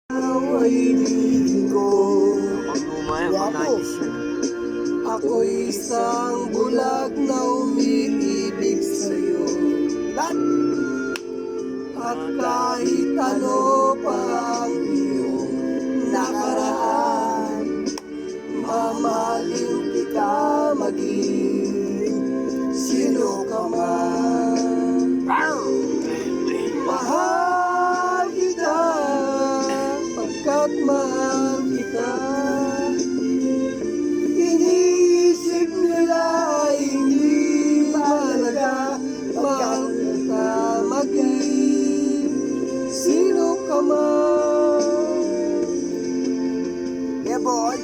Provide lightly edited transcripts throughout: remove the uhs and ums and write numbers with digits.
Ibigin ko, Wapo. ako'y isang bulag na umiibig sa'yo. At kahit ano pa ang iyong nakaraan, mamahalin kita maging sino ka man. Mahal kita pagkat mahal kita. Iniisip nila hindi mahalaga, mahal kita maging sino ka man. Yeah, boy.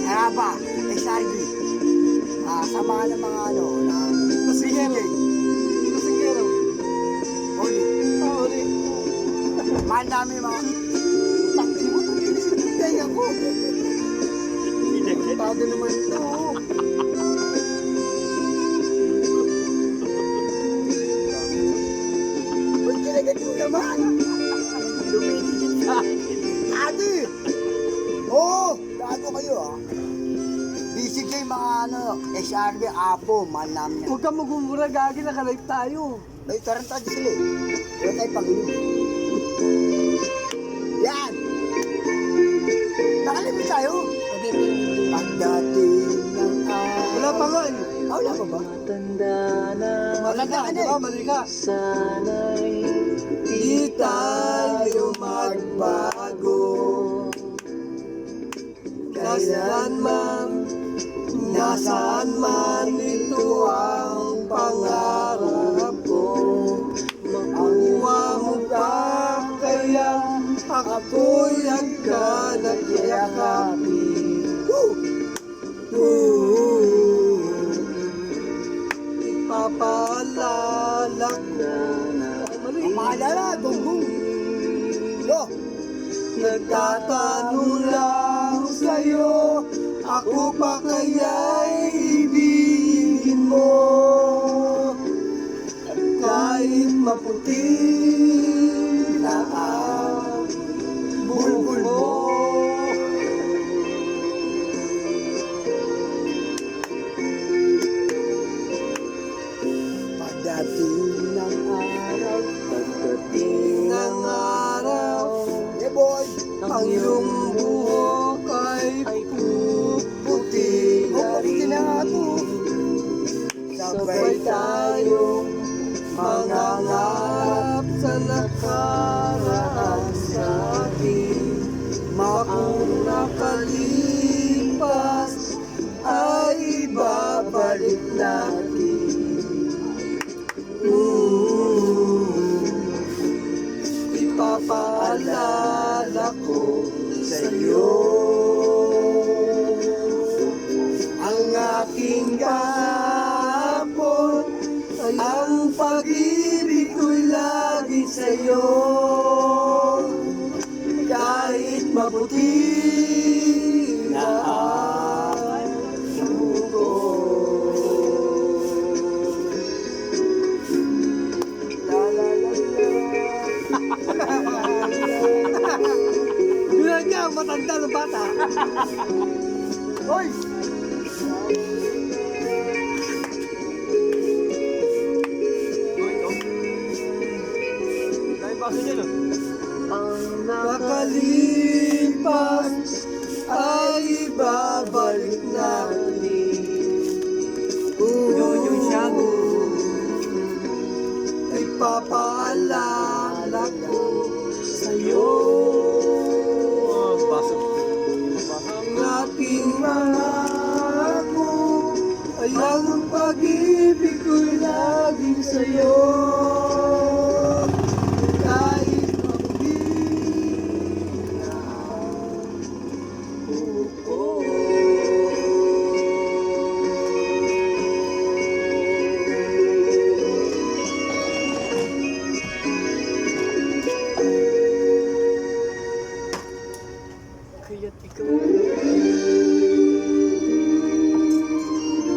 Haraba, SID. Samahan ng mga Kasingero. Kasingero. Oli. Oli. Mahal namin mga... Takti mo, kaya ko. Tago naman ito. Ba't kinagat mo naman? Lumitigit sa akin. Ate! Oo, gago kayo Busy kayo mga SRB, Apo, mahal namin yan. Huwag kang magumura, gagi, nakalive tayo. Ay, tarantado sila Wala tayo panginom. Yan! Nakalimit tayo. Pagdating ng araw. Wala pa nga eh. Wala pa ba? Matanda na Wala ka Di ba, mali ka. sana'y Di tayo magbago. Kailanman, nasaan man ito ang pangarap ko. Makuha mo pa kaya ako'y hagkanat yakapin. Ipapaalala ko. Mali. Maalala, gonggong. Go! Nagtatanong lang sa'yo, ako pa kaya'y ibigin mo? Kahit maputi na ang bulbul mo. Pagdating ng araw. Pagdating ng araw, Yeah, boy! ang iyong buhok ay puputi na Puputi na nga to. Sabay tayong mangangarap sa nakaraan sa atin. Kung nakalipas ay babalik natin. Ipapaalala ko sa'yo ang aking kahapon, ang pag-ibig ko'y lagi sa'yo. Kahit maputi na ang dugo. La la la la. Bilang ka, matanda ng bata. Hoy! ang Nakalipas ay babalik natin. Yung shadow ay papaalala ko sa'yo. Ang aking mga ako ay ang pag-ibig